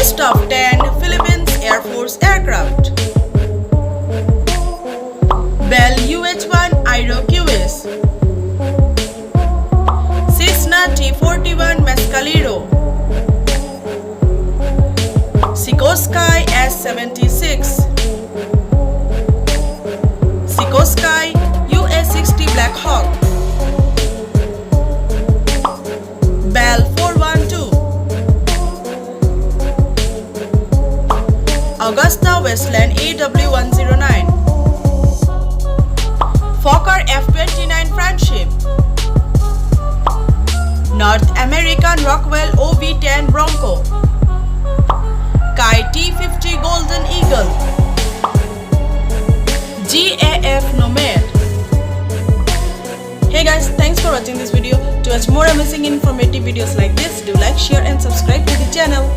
List of 10 Philippines Air Force aircraft. Bell UH-1 Aero QS, Cessna T-41 Mescalero, Sikorsky S-76, Sikorsky US-60 Black Hawk, Bell 412, Augusta Westland AW109, Fokker F-29 Friendship, North American Rockwell OV-10 Bronco, Kai T-50 Golden Eagle, GAF Nomad. Hey guys, thanks for watching this video. To watch more amazing informative videos like this, do like, share and subscribe to the channel.